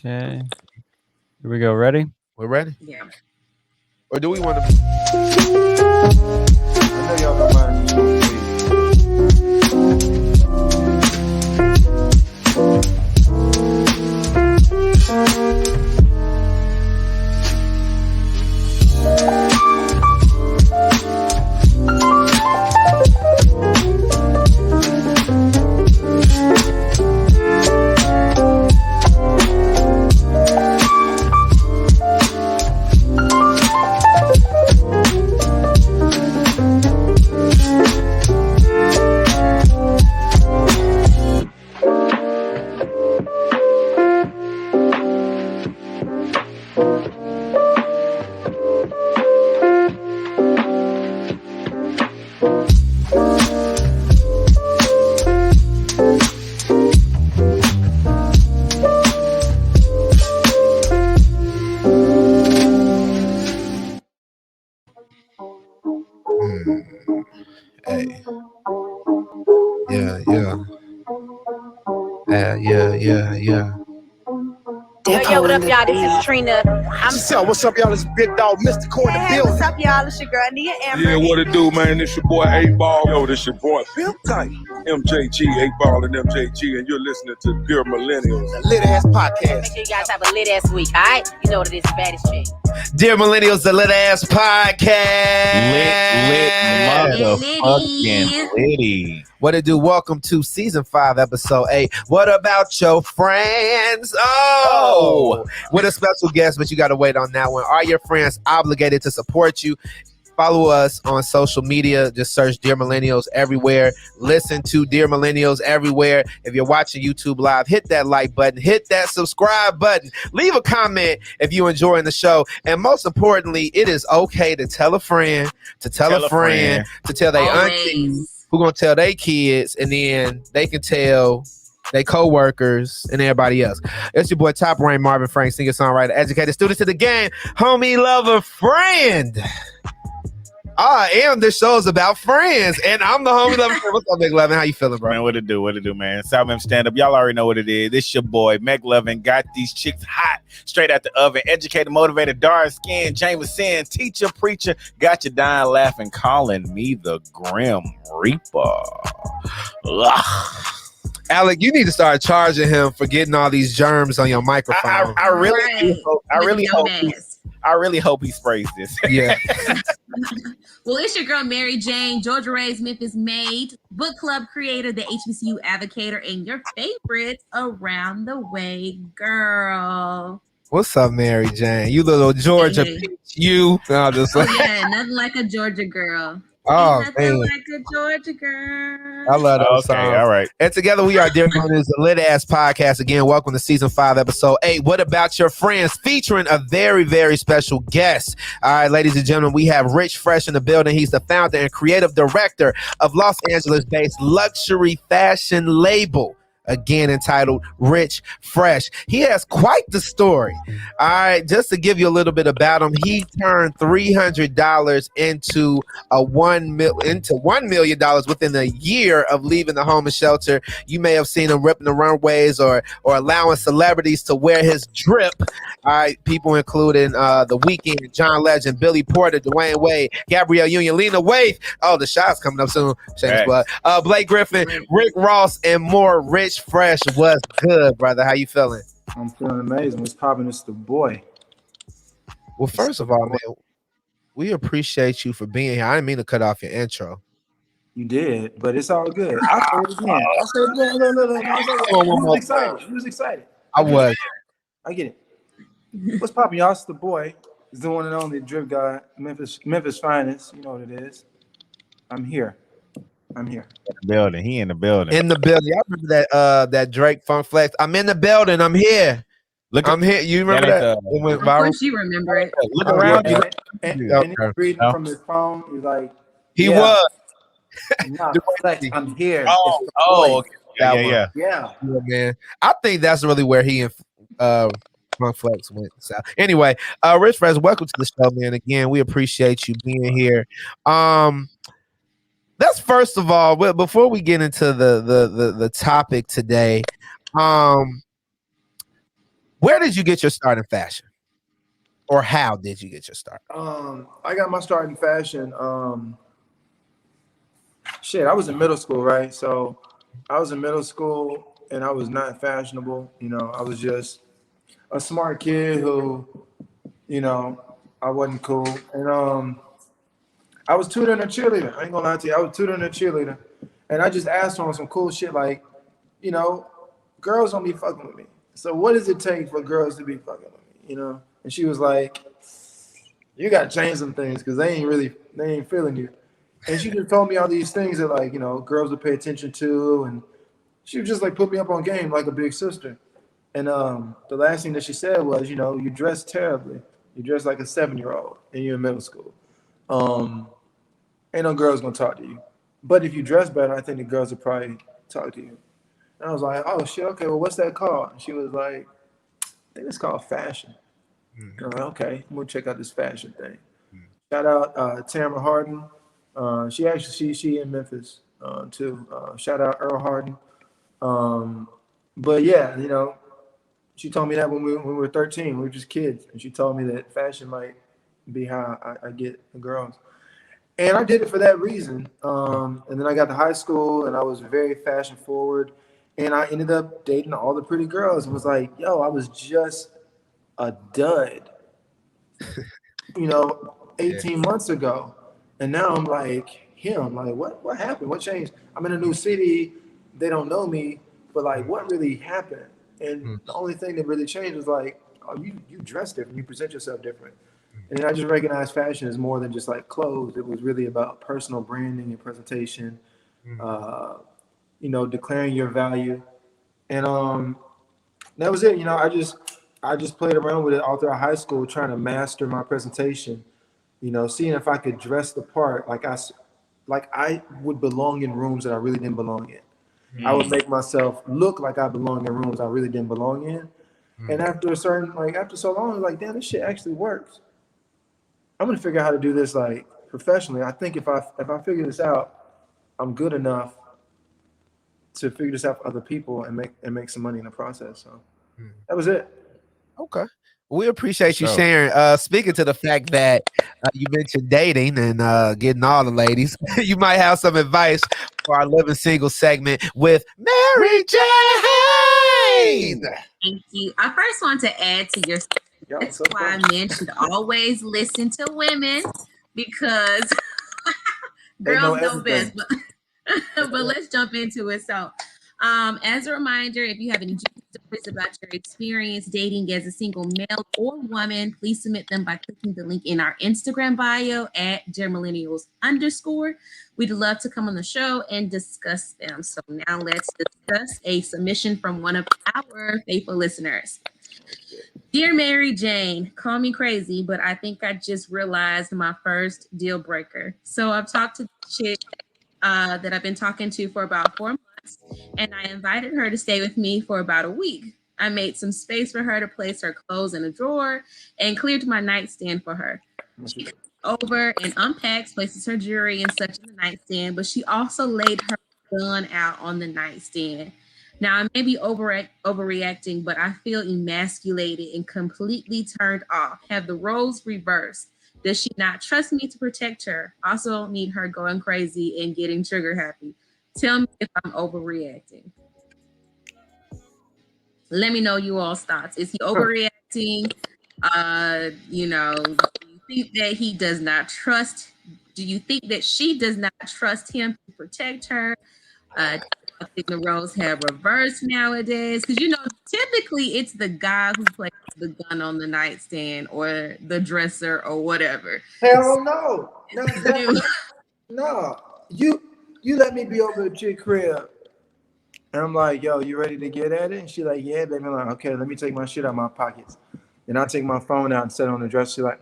Okay. Here we go. Ready? We're ready? Yeah. Or do we want to? I know y'all don't Hey. Yeah. Yo, what up, y'all? This is Trina. What's up, y'all? It's Big Dog, Mr. Core in the building. What's up, y'all? It's your girl, Nia Amber. Yeah, what it do, man? It's your boy 8Ball. Yo, this your boy Pimp Tight. MJG, 8Ball and MJG, and you're listening to Dear Millennials. The Lit Ass Podcast. Make sure you guys have a lit ass week, all right? You know what it is, baddest chick. Dear Millennials, the Lit Ass Podcast. Lit, motherfucking litty. What it do? Welcome to season 5, episode 8. What about your friends? Oh, with a special guest, but you got to wait on that one. Are your friends obligated to support you? Follow us on social media. Just search Dear Millennials everywhere. Listen to Dear Millennials everywhere. If you're watching YouTube Live, hit that like button. Hit that subscribe button. Leave a comment if you're enjoying the show. And most importantly, it is okay to tell a friend, to tell a friend, to tell their auntie, who going to tell their kids, and then they can tell they co-workers and everybody else. It's your boy Top Rain Marvin Frank, singer, songwriter, educator, student to the game, homie, lover, friend. I am. This show's about friends, and I'm the homie lover. What's up, McLovin? How you feeling, bro? Man, what it do, man? Southman stand up. Y'all already know what it is. This your boy McLovin. Got these chicks hot, straight out the oven. Educated, motivated, dark skin, Jameson, teacher, preacher. Got you dying laughing, calling me the Grim Reaper. Ugh. Alec, you need to start charging him for getting all these germs on your microphone. I really hope he sprays this. Yeah. Well, it's your girl, Mary Jane, Georgia Ray's Memphis maid, book club creator, the HBCU advocator, and your favorite around the way girl. What's up, Mary Jane? You little Georgia Hey. peach. You. No, just like, Yeah, nothing like a Georgia girl. oh, Ain't nothing man. like a Georgia girl. I love those Okay, songs. all right. And together we are Dear Millennials, the Lit Ass Podcast. Again, welcome to season 5, episode 8. What about your friends? Featuring a very, very special guest. All right, ladies and gentlemen, we have Richfresh in the building. He's the founder and creative director of Los Angeles-based luxury fashion label, again entitled Richfresh. He has quite the story. All right, just to give you a little bit about him, he turned $300 into $1 million within a year of leaving the homeless shelter. You may have seen him ripping the runways or allowing celebrities to wear his drip. All right, people including The Weeknd, John Legend, Billy Porter, Dwayne Wade, Gabrielle Union, Lena Waithe. Oh, the shot's coming up soon. Shameless blood. Blake Griffin, Rick Ross, and more. Richfresh, what's good, brother? How you feeling? I'm feeling amazing. What's popping? It's the boy. Well, first of all, man, we appreciate you for being here. I didn't mean to cut off your intro. You did, but it's all good. I'll say it again. I'll say it again. Look. You was excited. You was excited. I was. I get it. What's popping, y'all? It's the boy. It's the one and only drip guy, Memphis finest. You know what it is. I'm here. Building. He in the building. In the building. I remember that Drake Funk Flex. I'm in the building. I'm here. I'm here. You remember that? It went Of viral. course you remember it. Look around you. And he's reading from his phone. He's like, He yeah. was. Nah, Flex, I'm here. Okay. Yeah. Yeah. Yeah, man. I think that's really where he and Funk Flex went south. Anyway, Richfresh, welcome to the show, man. Again, we appreciate you being here. That's first of all, before we get into the topic today, Where did you get your start in fashion? Or how did you get your start? I got my start in fashion. I was in middle school, right? So I was in middle school and I was not fashionable. You know, I was just a smart kid who, you know, I wasn't cool. And I was tutoring a cheerleader. I ain't gonna lie to you. I was tutoring a cheerleader. And I just asked her on some cool shit like, you know, girls don't be fucking with me. So what does it take for girls to be fucking with me? You know? And she was like, you gotta change some things because they ain't feeling you. And she just told me all these things that, like, you know, girls would pay attention to, and she would just like put me up on game like a big sister. And the last thing that she said was, you know, you dress terribly. You dress like a 7-year-old and you're in middle school. Ain't no girls gonna talk to you. But if you dress better, I think the girls will probably talk to you. And I was like, oh shit, okay, well, what's that called? And she was like, I think it's called fashion. And I'm like, okay, I'm gonna check out this fashion thing. Shout out Tamara Harden. She in Memphis too. Shout out Earl Harden. But yeah, you know, she told me that when we were 13, we were just kids, and she told me that fashion might be how I get the girls. And I did it for that reason. And then I got to high school, and I was very fashion forward, and I ended up dating all the pretty girls. It was like, yo, I was just a dud, you know, 18 months ago. And now I'm like him. Like, what happened? What changed? I'm in a new city. They don't know me, but like, what really happened? And the only thing that really changed was like, oh, you dress different. You present yourself different. And then I just recognized fashion as more than just like clothes. It was really about personal branding and presentation, you know, declaring your value. And that was it. You know, I just played around with it all throughout high school, trying to master my presentation, you know, seeing if I could dress the part like I would belong in rooms that I really didn't belong in. I would make myself look like I belong in rooms I really didn't belong in. And after so long, like, damn, this shit actually works. I'm gonna figure out how to do this like professionally. I think if I figure this out, I'm good enough to figure this out for other people and make some money in the process. So that was it. Okay. We appreciate you sharing. Speaking to the fact that you mentioned dating and getting all the ladies, you might have some advice for our Living Single segment with Mary Jane. Thank you. I first want to add to your. That's why men should always listen to women, because girls know best. But let's jump into it. So, as a reminder, if you have any stories about your experience dating as a single male or woman, please submit them by clicking the link in our Instagram bio at Millennials _. We'd love to come on the show and discuss them. So now let's discuss a submission from one of our faithful listeners. Dear Mary Jane, call me crazy, but I think I just realized my first deal breaker. So I've talked to the chick that I've been talking to for about 4 months, and I invited her to stay with me for about a week. I made some space for her to place her clothes in a drawer and cleared my nightstand for her. She comes over and unpacks, places her jewelry and such in the nightstand, but she also laid her gun out on the nightstand. Now, I may be overreacting, but I feel emasculated and completely turned off. Have the roles reversed. Does she not trust me to protect her? Also need her going crazy and getting trigger happy. Tell me if I'm overreacting. Let me know you all's thoughts. Is he overreacting? You know, do you think that he does not trust? Do you think that she does not trust him to protect her? I think the roles have reversed nowadays, because, you know, typically it's the guy who places the gun on the nightstand or the dresser or whatever. Hell no. No. You let me be over at your crib. And I'm like, yo, you ready to get at it? And she's like, yeah, baby. I'm like, okay, let me take my shit out of my pockets. And I take my phone out and set it on the dresser. She's like,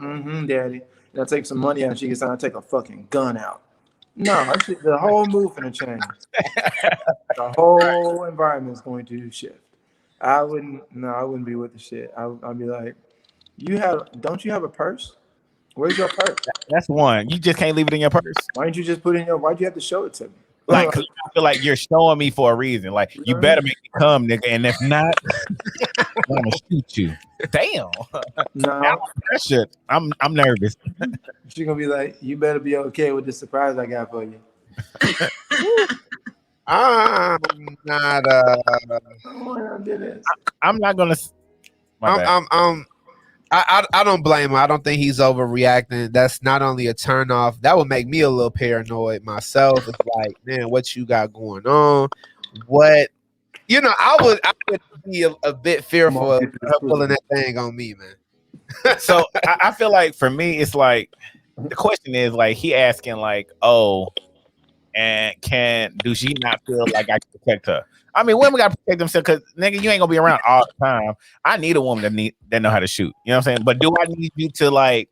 daddy. And I take some money out and she gets out and take a fucking gun out. No, the whole move finna change. The whole environment's going to shift. I wouldn't be with the shit. I'd be like, don't you have a purse? Where's your purse? That's one. You just can't leave it in your purse. Why didn't you just put it in why'd you have to show it to me? Like, 'cause I feel like you're showing me for a reason. Like, you better make me come, nigga. And if not, I'm gonna shoot you. Damn. No, Pressure. I'm nervous. she's gonna be like, you better be okay with the surprise I got for you. I'm not. I did this. I'm not gonna. My bad. I don't blame him. I don't think he's overreacting. That's not only a turn off. That would make me a little paranoid myself. It's like, man, what you got going on? What I would be a bit fearful of her pulling that thing on me, man. So I feel like for me, it's like the question is like he asking like, oh, and do she not feel like I can protect her? I mean, women gotta protect themselves because nigga, you ain't gonna be around all the time. I need a woman that know how to shoot. You know what I'm saying? But do I need you to like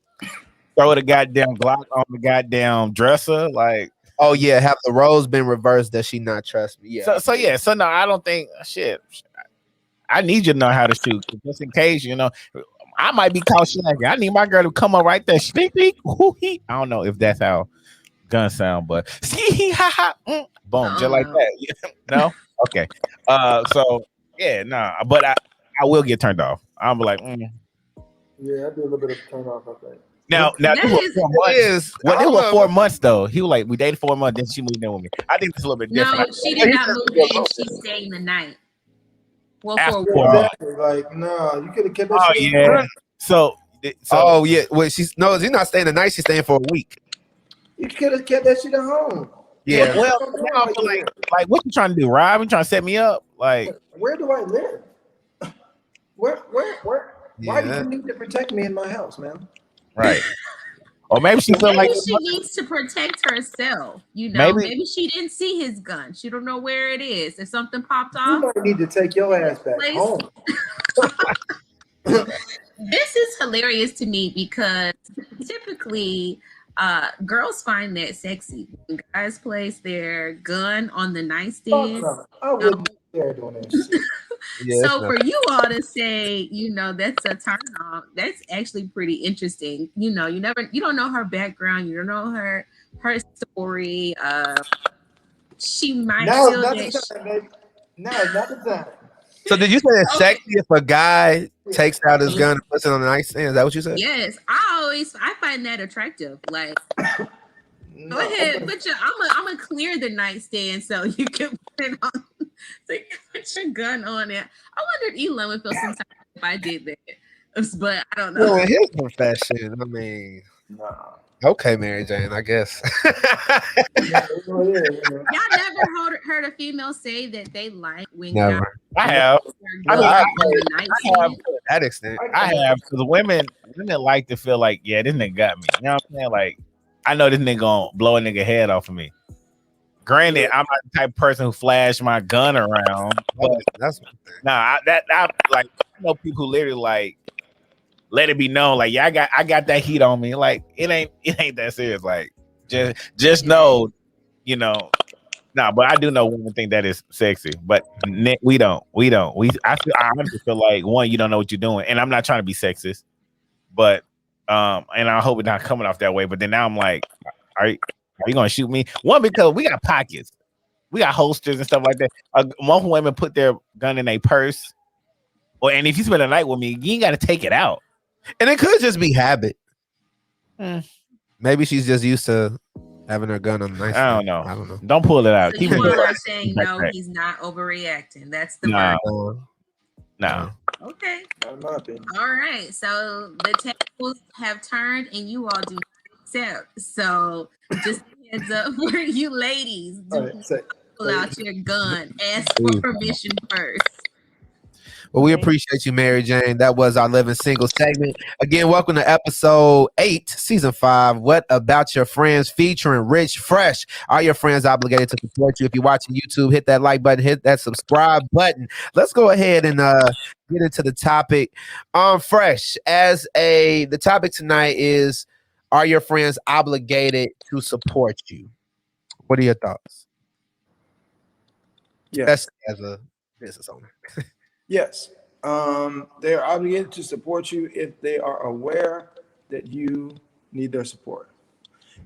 throw the goddamn Glock on the goddamn dresser? Like, oh yeah, have the roles been reversed? Does she not trust me? Yeah. So no, I don't think shit. I need you to know how to shoot just in case, I might be caught snagging. I need my girl to come up right there. Speak. I don't know if that's how guns sound, but boom, just like that. No? Okay. So yeah, nah. But I will get turned off. I'm like, Yeah, I do a little bit of turn off, I think. Now this was 4 months. Well, it was 4 months though. He was like, we dated 4 months, then she moved in with me. I think it's a little bit different. No, she did not move in. She stayed the night. Well, After for a week. Exactly. Like, no, you could have kept that Oh shit. yeah. So oh yeah. Well, she's not staying the night. She's staying for a week. You could have kept that shit at home. Yeah. Well, now I feel like what you trying to do, Rob? You trying to set me up? Like, where do I live? Where? Why do you need to protect me in my house, man? right. Or maybe she feel like she needs to protect herself. Maybe she didn't see his gun. She don't know where it is. If something popped off, you might need to take your ass back home. This is hilarious to me because typically girls find that sexy. When guys place their gun on the nightstand. I wouldn't be there doing that shit. Yeah, so for you all to say, that's a turn off, that's actually pretty interesting. You don't know her background, you don't know her story. She might feel that. No, not the time. So did you say it's sexy if a guy takes out his gun and puts it on the nightstand? Is that what you said? Yes, I find that attractive. Like, go ahead, I'm gonna clear the nightstand so you can put it on. So you can put your gun on it. I wonder if Elon would feel sometimes if I did that, but I don't know. Well, his profession. I mean, okay, Mary Jane, I guess. Y'all never heard a female say that they like when guys I have. I have to that extent. I have because women like to feel like, yeah, this nigga got me. You know what I'm saying? Like, I know this nigga gonna blow a nigga head off of me. Granted, I'm not the type of person who flash my gun around. But that's I know people who literally like let it be known, like, yeah, I got that heat on me. Like, it ain't that serious. Like, just know, but I do know women think that is sexy, but we don't. I honestly feel like, one, you don't know what you're doing, and I'm not trying to be sexist, but and I hope it's not coming off that way. But then now I'm like, are you gonna shoot me? One, because we got pockets, we got holsters and stuff like that. Most women put their gun in a purse, and if you spend a night with me, you ain't got to take it out. And it could just be habit. Maybe she's just used to having her gun on the nightstand. I don't know. Don't pull it out. So you are saying no, he's not overreacting. That's the No. Okay. All right. So the tables have turned, and you all do accept. So just a heads up for you ladies. Pull out your gun. Ask for permission first. Well, we appreciate you, Mary Jane. That was our Living Single segment. Again, welcome to episode 8, season 5. What About Your Friends, featuring Richfresh. Are your friends obligated to support you? If you're watching YouTube, hit that like button, hit that subscribe button. Let's go ahead and get into the topic. Fresh, the topic tonight is, are your friends obligated to support you? What are your thoughts? Yes. As a business owner. Yes. They are obligated to support you if they are aware that you need their support.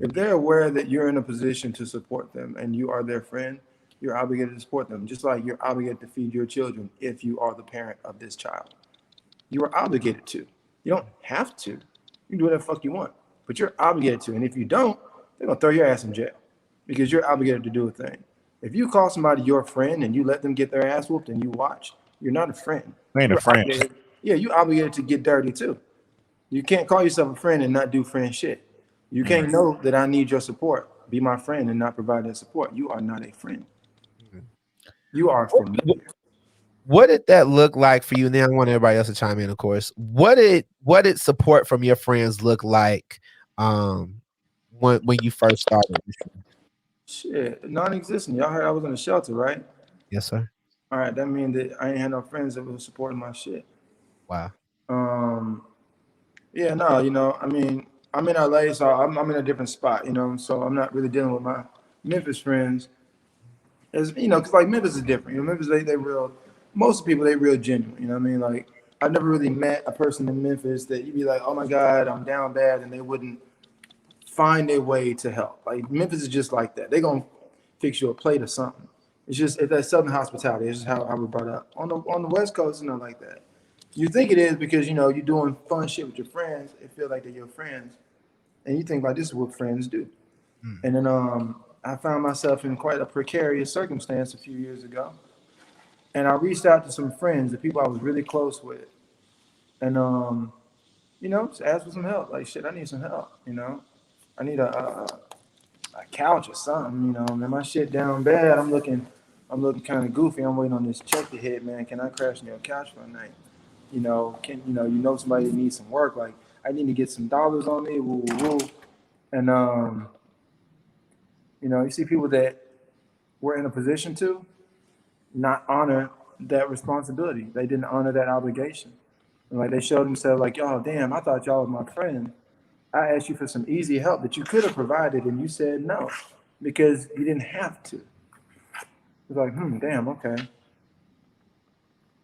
If they're aware that you're in a position to support them and you are their friend, you're obligated to support them, just like you're obligated to feed your children if you are the parent of this child. You are obligated to. You don't have to. You can do whatever the fuck you want, but you're obligated to. And if you don't, they're gonna throw your ass in jail because you're obligated to do a thing. If you call somebody your friend and you let them get their ass whooped and you watch, you're not a friend. Ain't a You're friend. obligated. Yeah, you're obligated to get dirty too. You can't call yourself a friend and not do friend shit. You can't know that I need your support. Be my friend and not provide that support. You are not a friend. You are familiar. What did that look like for you? Now I want everybody else to chime in, of course. What did support from your friends look like when you first started? Shit, non-existent. Y'all heard I was in a shelter, right? Yes, sir. All right, that means that I ain't had no friends that was supporting my shit. Wow. Yeah, no, I mean, I'm in LA, so I'm in a different spot, so I'm not really dealing with my Memphis friends. As because like Memphis is different. Memphis they real. Most people they real genuine. You know what I mean? Like I've never really met a person in Memphis that you'd be like, oh my God, I'm down bad, and they wouldn't find their way to help. Like Memphis is just like that. They're gonna fix you a plate or something. It's that Southern hospitality. It's just how I was brought up. On the West Coast, it's not like that. You think it is because you're doing fun shit with your friends. It feels like they're your friends, and you think like this is what friends do. And then I found myself in quite a precarious circumstance a few years ago, and I reached out to some friends, the people I was really close with, and just asked for some help. Like shit, I need some help. I need a couch or something. Man, my shit down bad. I'm looking kind of goofy. I'm waiting on this check to hit, man. Can I crash on your couch for a night? Somebody that needs some work. Like I need to get some dollars on me. Woo, woo, woo. And you see people that were in a position to not honor that responsibility. They didn't honor that obligation. And like they showed themselves like, oh damn, I thought y'all was my friend. I asked you for some easy help that you could have provided, and you said no because you didn't have to. It's like, damn, okay.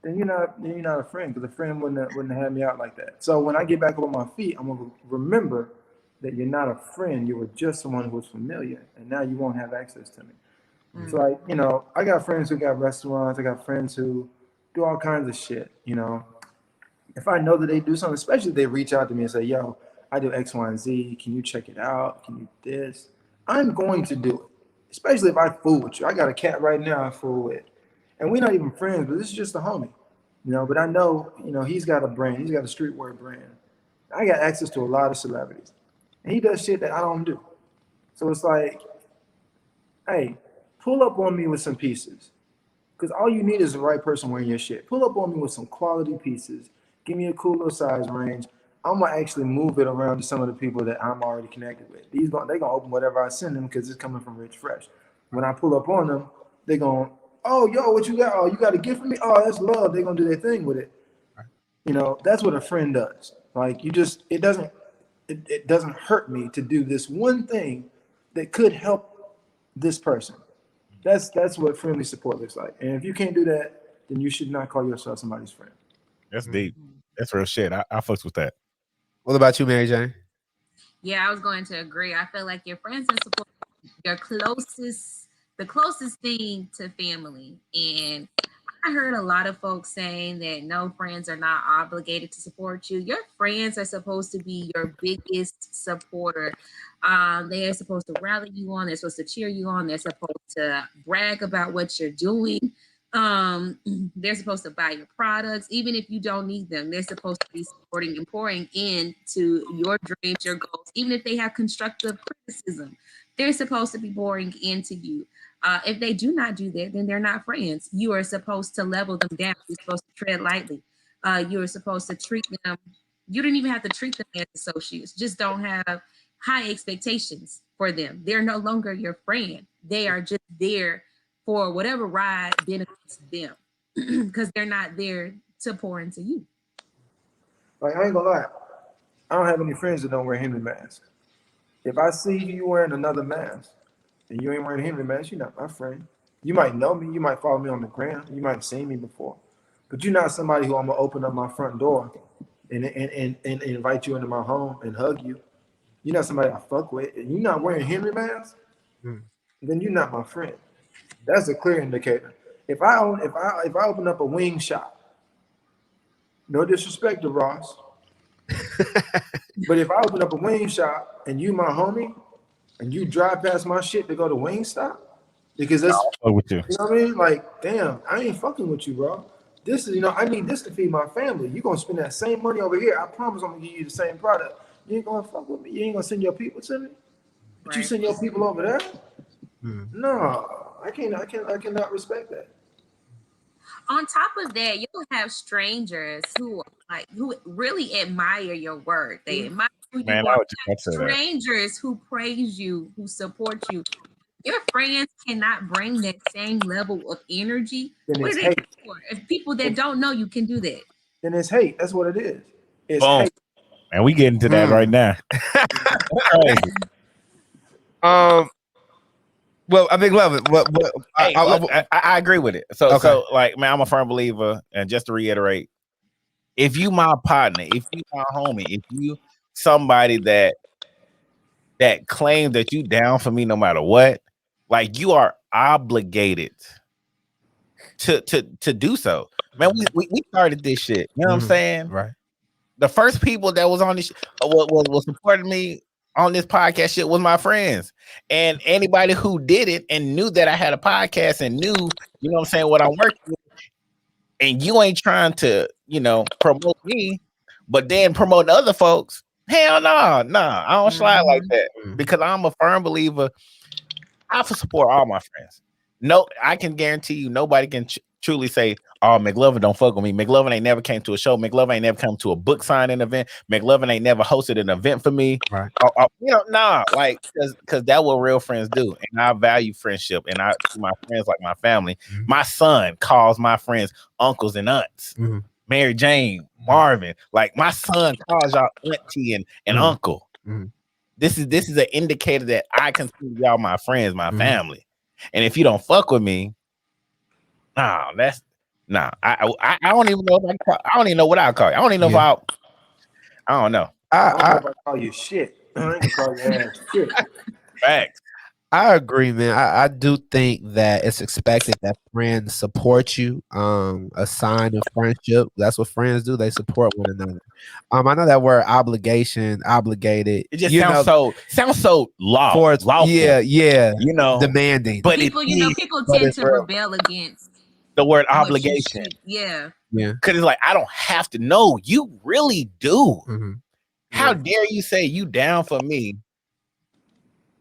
Then you're not a friend because a friend wouldn't have me out like that. So when I get back up on my feet, I'm gonna remember that you're not a friend. You were just someone who was familiar, and now you won't have access to me. It's like, I got friends who got restaurants. I got friends who do all kinds of shit. If I know that they do something, especially if they reach out to me and say, yo, I do X, Y, and Z. Can you check it out? Can you do this? I'm going to do it, especially if I fool with you. I got a cat right now I fool with. And we're not even friends, but this is just a homie. But I know, he's got a brand. He's got a streetwear brand. I got access to a lot of celebrities. And he does shit that I don't do. So it's like, hey, pull up on me with some pieces. Because all you need is the right person wearing your shit. Pull up on me with some quality pieces. Give me a cool little size range. I'm going to actually move it around to some of the people that I'm already connected with. They're going to open whatever I send them because it's coming from Richfresh. When I pull up on them, they're going, oh, yo, what you got? Oh, you got a gift for me? Oh, that's love. They're going to do their thing with it. That's what a friend does. Like, it doesn't hurt me to do this one thing that could help this person. That's what friendly support looks like. And if you can't do that, then you should not call yourself somebody's friend. That's deep. That's real shit. I fucks with that. What about you, Mary Jane? Yeah, I was going to agree. I feel like your friends and support your the closest thing to family. And I heard a lot of folks saying that no, friends are not obligated to support you. Your friends are supposed to be your biggest supporter. They are supposed to rally you on. They're supposed to cheer you on. They're supposed to brag about what you're doing. They're supposed to buy your products, even if you don't need them. They're supposed to be supporting and pouring into your dreams, your goals, even if they have constructive criticism. They're supposed to be pouring into you. If they do not do that, then they're not friends. You are supposed to level them down. You're supposed to tread lightly. You are supposed to treat them. You don't even have to treat them as associates. Just don't have high expectations for them. They're no longer your friend. They are just there for whatever ride benefits them because they're not there to pour into you. Like, I ain't gonna lie. I don't have any friends that don't wear Henry masks. If I see you wearing another mask and you ain't wearing a Henry mask, you're not my friend. You might know me. You might follow me on the ground. You might have seen me before. But you're not somebody who I'm going to open up my front door and invite you into my home and hug you. you're not somebody I fuck with, and you're not wearing Henry masks, then you're not my friend. That's a clear indicator. If I open up a wing shop, no disrespect to Ross, but if I open up a wing shop and you my homie, and you drive past my shit to go to Wingstop, because that's with you. You know what I mean? Like, damn, I ain't fucking with you, bro. This is, I need this to feed my family. You're gonna spend that same money over here. I promise I'm gonna give you the same product. You ain't gonna fuck with me. You ain't gonna send your people to me. But you send your people over there? No, I cannot respect that. On top of that, you'll have strangers who really admire your work. They admire who you are. Strangers who praise you, who support you. Your friends cannot bring that same level of energy. Then what it's are hate. they for? If people that don't know you can do that. Then it's hate. That's what it is. It's Boom. hate. And we get into that right now. Well, I think love it. Hey, I agree with it. So like, man, I'm a firm believer, and just to reiterate, if you my partner, if you my homie, if you somebody that claims that you down for me no matter what, like, you are obligated to do so. Man, we started this shit. You know what I'm saying? Right. The first people that was on this was supporting me on this podcast shit was my friends, and anybody who did it and knew that I had a podcast and knew, you know what I'm saying, what I'm working with, and you ain't trying to, promote me, but then promote other folks. Hell no, I don't slide like that, because I'm a firm believer. I support all my friends. No, I can guarantee you nobody can truly say, oh, McLovin don't fuck with me. McLovin ain't never came to a show. McLovin ain't never come to a book signing event. McLovin ain't never hosted an event for me. Right. Like, because that's what real friends do. And I value friendship, and I see my friends like my family. My son calls my friends uncles and aunts. Mary Jane, Marvin. Like, my son calls y'all auntie and uncle. This is an indicator that I consider y'all my friends, my family. And if you don't fuck with me, I don't even know if I don't even know what I'll call you. I don't even know if I don't know. I call you shit. I ain't gonna call your ass shit. Facts. I agree, man. I do think that it's expected that friends support you. A sign of friendship. That's what friends do. They support one another. I know that word obligated. It just sounds so lawful. Yeah. Demanding. But people tend to rebel against the word obligation. Yeah. Because it's like, I don't have to know. You really do. How dare you say you down for me,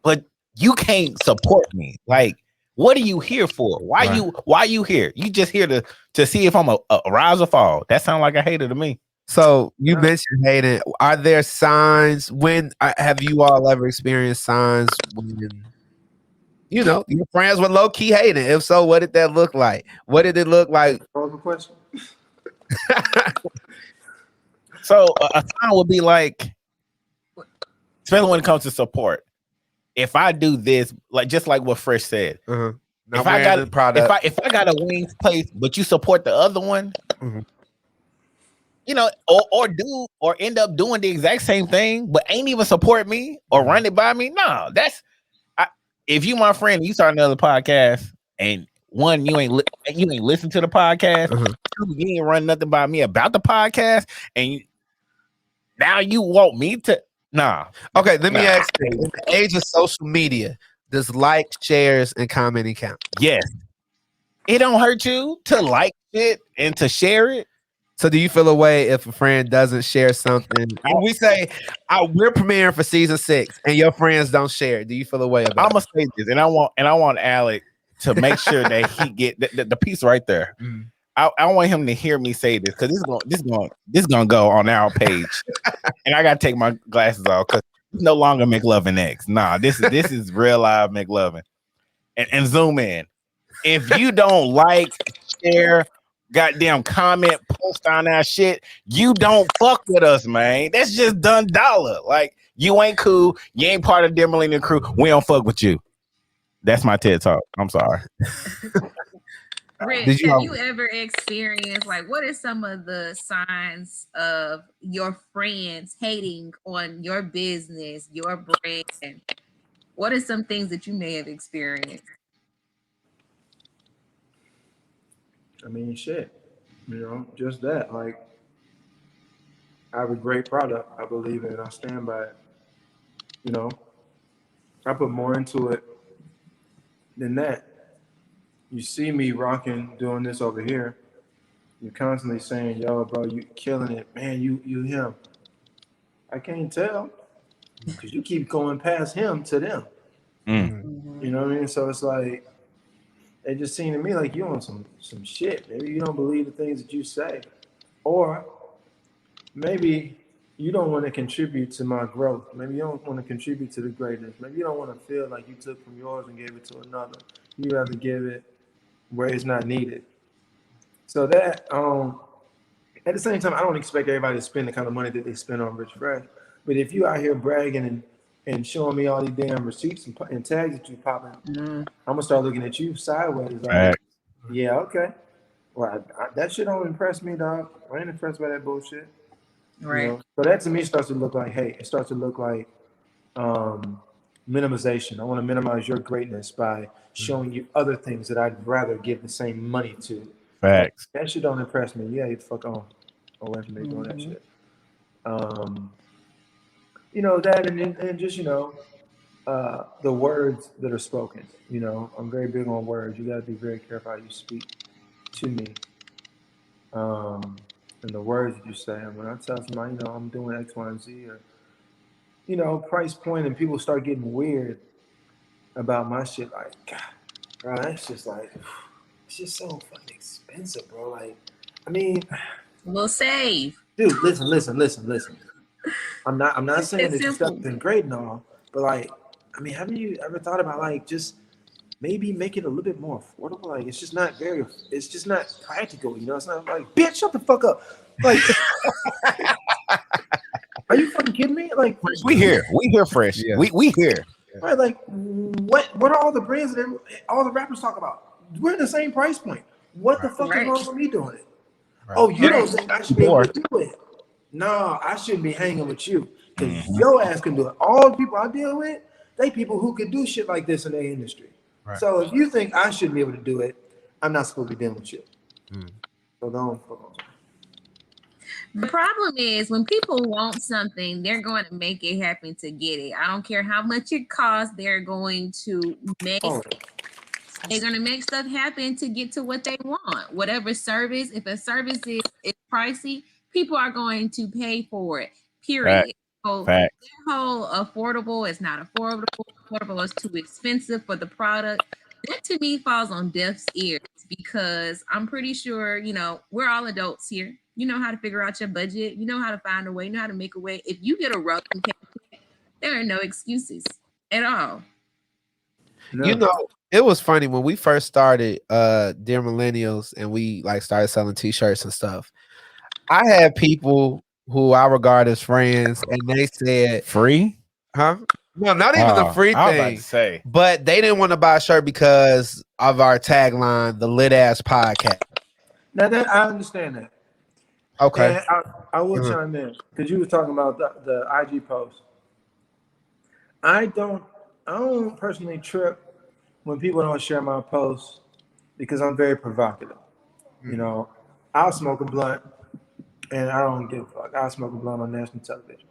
but you can't support me? Like, what are you here for? Why you here? You just here to see if I'm a rise or fall. That sounds like a hater to me. So you mentioned hating. Are there signs? When have you all ever experienced signs when your friends were low key hating? If so, what did that look like? What did it look like? Question. So a sign would be like, especially when it comes to support. If I do this, like, just like what Fresh said, if I got a wings place, but you support the other one, or end up doing the exact same thing, but ain't even support me or run it by me. No, if you my friend, and you start another podcast, and one, you ain't listen to the podcast. Two, you ain't run nothing by me about the podcast, and now you want me to. Nah. Okay, let me ask you. In the age of social media, does like, shares, and commenting count? Yes. It don't hurt you to like it and to share it. So do you feel a way if a friend doesn't share something? When we say we're premiering for season 6 and your friends don't share it, do you feel a way about it? I'm gonna say this, and I want Alec to make sure that he get the piece right there. I want him to hear me say this, because this gonna go on our page, and I gotta take my glasses off because it's no longer McLovin X. Nah, this is real live McLovin. And zoom in. If you don't like, share, goddamn comment, post on our shit, you don't fuck with us, man. That's just done dollar. Like, you ain't cool. You ain't part of the Millennials crew. We don't fuck with you. That's my TED Talk. I'm sorry. Rich, Did you have all- you ever experienced, like, what are some of the signs of your friends hating on your business, your brand? What are some things that you may have experienced? I mean, shit. You know, just that. Like, I have a great product. I believe in it. I stand by it. You know, I put more into it than that. You see me rocking, doing this over here. You're constantly saying, "Yo, bro, you killing it, man. You him." I can't tell because you keep going past him to them. You know what I mean? So it's like it just seemed to me like you on some shit. Maybe you don't believe the things that you say, or maybe you don't want to contribute to my growth. Maybe you don't want to contribute to the greatness. Maybe you don't want to feel like you took from yours and gave it to another. You rather give it where it's not needed. So that at the same time, I don't expect everybody to spend the kind of money that they spend on Richfresh. But if you out here bragging and showing me all these damn receipts and tags that you popping, I'm gonna start looking at you sideways. Like, yeah, okay. Well, that shit don't impress me, dog. I ain't impressed by that bullshit. Right. You know? So that to me starts to look like hate. It starts to look like minimization. I want to minimize your greatness by showing you other things that I'd rather give the same money to. Facts. That shit don't impress me. Yeah, you fuck on away from me doing that shit. You know, that and just, you know, the words that are spoken. You know, I'm very big on words. You got to be very careful how you speak to me. And the words that you say. And when I tell somebody, you know, I'm doing X, Y, and Z, or, you know, price point, and people start getting weird about my shit, like, God, bro, that's just like, it's just so fucking expensive, bro. Like, I mean, We'll save. dude, listen. I'm not saying that your stuff simple. isn't great and all, but like, I mean, haven't you ever thought about like just maybe make it a little bit more affordable? Like, it's just not practical, you know. It's not like, bitch, shut the fuck up. Like, are you fucking kidding me? Like, We here fresh. Yeah. We here. right? Like, what are all the brands that all the rappers talk about? We're in the same price point. What the fuck is wrong with me doing it? Right. Oh, you don't think I should be able to do it? No, I shouldn't be hanging with you because your ass can do it. All the people I deal with, they people who can do shit like this in their industry. Right. So if you think I shouldn't be able to do it, I'm not supposed to be dealing with you. So don't. The problem is when people want something, they're going to make it happen to get it. I don't care how much it costs, they're going to make they're going to make stuff happen to get to what they want. Whatever service, if a service is pricey, people are going to pay for it. Period. So that whole affordable is not affordable. Affordable is too expensive for the product. That to me falls on deaf ears because I'm pretty sure, you know, we're all adults here. You know how to figure out your budget. You know how to find a way. You know how to make a way. If you get a rough, there are no excuses at all. No. You know, it was funny when we first started Dear Millennials and we like started selling t-shirts and stuff. I had people who I regard as friends and they said Free? huh? No, not even the free I was about thing. to say. But they didn't want to buy a shirt because of our tagline, the Lit Ass Podcast. Now that I understand that. Okay. And I will chime in because you were talking about the IG post. I don't personally trip when people don't share my posts because I'm very provocative. You know, I'll smoke a blunt and I don't give a fuck. I'll smoke a blunt on national television.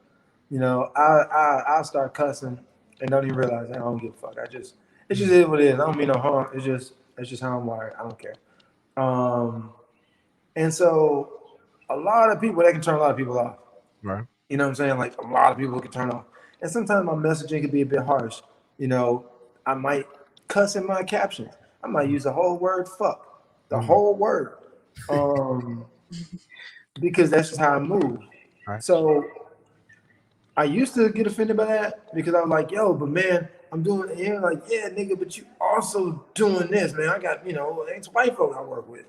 You know, I'll start cussing and don't even realize I don't give a fuck. It's just is what it is. I don't mean no harm. It's just how I'm wired. I don't care. And so a lot of people, they can turn a lot of people off. Right. You know what I'm saying? Like a lot of people can turn off. And sometimes my messaging can be a bit harsh. You know, I might cuss in my captions. I might use the whole word fuck. The whole word. Because that's just how I move. Right. So I used to get offended by that because I was like, yo, but man, I'm doing it here. Like, yeah, nigga, but you also doing this, man. I got, you know, it's white folk I work with.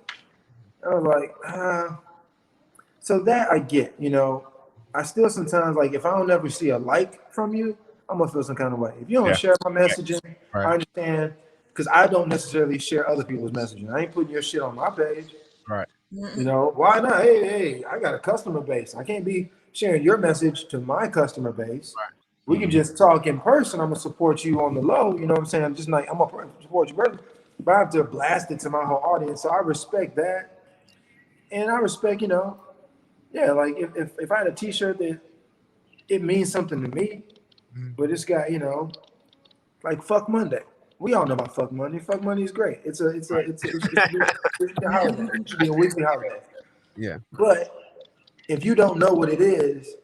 I was like, so that I get, you know. I still sometimes, like, if I don't ever see a like from you, I'm gonna feel some kind of way. If you don't share my messaging, I understand. because I don't necessarily share other people's messaging. I ain't putting your shit on my page. Right. You know, why not? Hey, I got a customer base. I can't be sharing your message to my customer base. Right. We can just talk in person. I'm gonna support you on the low. You know what I'm saying? I'm just like, I'm gonna support you, brother. But I have to blast it to my whole audience. So I respect that. And I respect, you know, yeah, like if I had a t-shirt that it means something to me, but it's got, you know, like fuck Monday. We all know about fuck Monday. Fuck Monday is great. It's a holiday. It should be a weekly holiday. Yeah. But if you don't know what it is,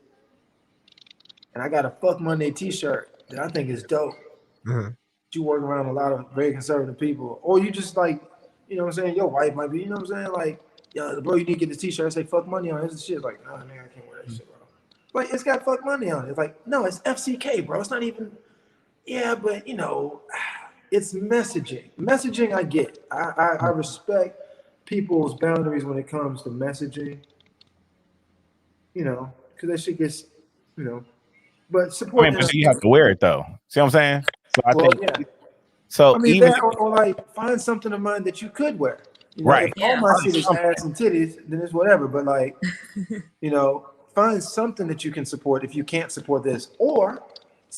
and I got a fuck Monday t-shirt that I think is dope, you work around a lot of very conservative people, or you just like, you know what I'm saying, your wife might be, you know what I'm saying, like, yo, bro, you need to get this t-shirt. I say fuck money on it. It's the shit. Like, nah, man, I can't wear that shit, bro. Like, it's got fuck money on it. It's like, no, it's FCK, bro. It's not even, yeah, but you know, it's messaging. Messaging, I get. I respect people's boundaries when it comes to messaging, you know, because that shit gets, you know, but support. I mean, but you have to wear it though. See what I'm saying? So I think. Yeah. So I mean, even that, or like find something of mine that you could wear. You know, right. If all my shit is ass and titties, then it's whatever. But like, you know, find something that you can support if you can't support this. Or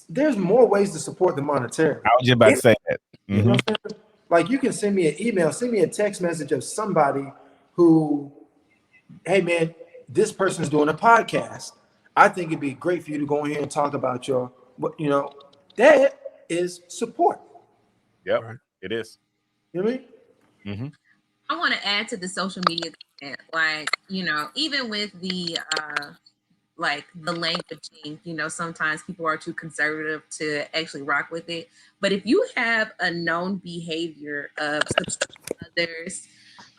there's more ways to support the monetary. I was just about to say that. You know what I'm saying? Like you can send me an email, send me a text message of somebody who, hey man, this person's doing a podcast. I think it'd be great for you to go in here and talk about your, you know, that is support. Yep, it is. You know what I mean? Mm-hmm. I want to add to the social media content, like, you know, even with the like the languaging, you know, sometimes people are too conservative to actually rock with it. But if you have a known behavior of others,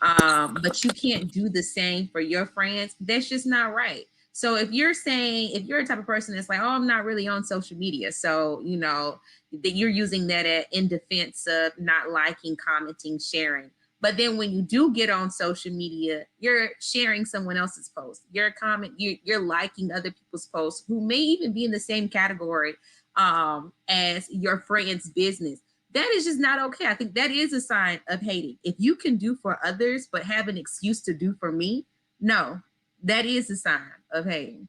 but you can't do the same for your friends, that's just not right. So if you're a type of person that's like, oh, I'm not really on social media, so you know that you're using that in defense of not liking, commenting, sharing. But then when you do get on social media, you're sharing someone else's post. You're liking other people's posts who may even be in the same category as your friend's business. That is just not okay. I think that is a sign of hating. If you can do for others but have an excuse to do for me, no, that is a sign of hating.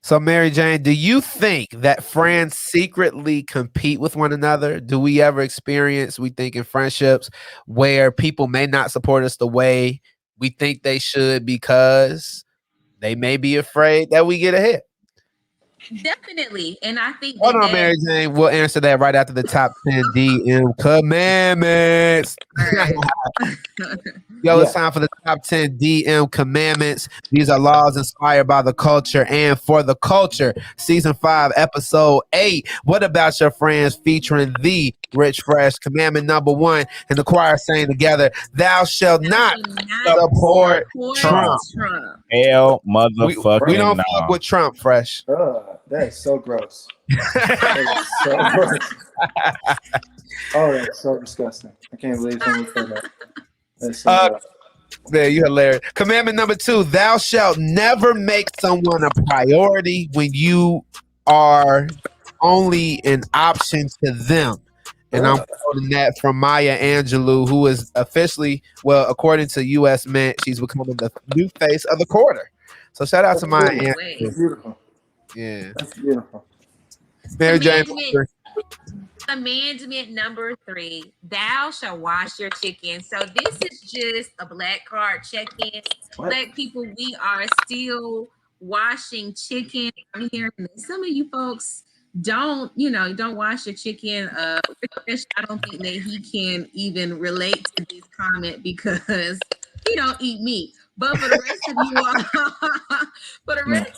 So, Mary Jane, do you think that friends secretly compete with one another? Do we ever experience, we think, in friendships where people may not support us the way we think they should because they may be afraid that we get ahead? Definitely. And I think Hold on, Mary Jane. We'll answer that right after the top 10 DM commandments. Yo, it's time for the top 10 DM commandments. These are laws inspired by the culture and for the culture. Season 5, episode 8. What about your friends? Featuring the Richfresh. Commandment number 1, and the choir saying together, thou shalt not support Trump. Hell, motherfucking we don't fuck with Trump, Fresh. That is so gross. That is so gross. Oh, that's so disgusting. I can't believe someone said that. That's so gross. Man, you hilarious. Commandment number 2, thou shalt never make someone a priority when you are only an option to them. And I'm quoting that from Maya Angelou, who is officially, well, according to U.S. Mint, she's becoming the new face of the quarter. So shout out to Maya Angelou. That's beautiful. Yeah. That's beautiful. Mary Jane. Commandment number 3, thou shalt wash your chicken. So this is just a black card check-in. Black people, we are still washing chicken. I'm hearing that some of you folks don't wash your chicken. I don't think that he can even relate to this comment because he don't eat meat. But for the rest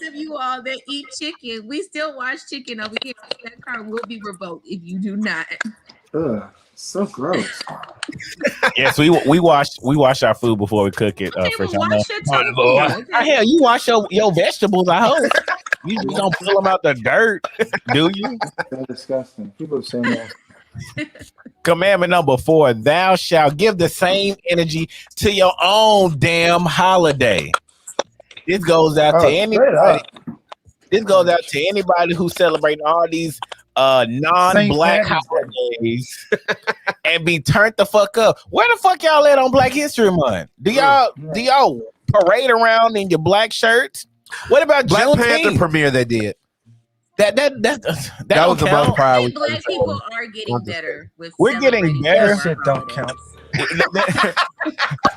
of you all, that eat chicken, we still wash chicken over here. That card will be revoked if you do not. Ugh, so gross. Yes, we wash our food before we cook it. Fresh. Hell, you wash your vegetables. I hope you don't pull them out the dirt, do you? That's disgusting. People are saying that. Commandment number 4, thou shalt give the same energy to your own damn holiday. This goes out to anybody. This goes out to anybody who's celebrating all these non-black Patty's Day. holidays and be turned the fuck up. Where the fuck y'all at on Black History Month? Do y'all parade around in your black shirts? What about Black Panther Juneteenth? premiere they did. That That was the most proud. I think black people are getting better with We're getting celebrating better. our That shit don't holidays. count.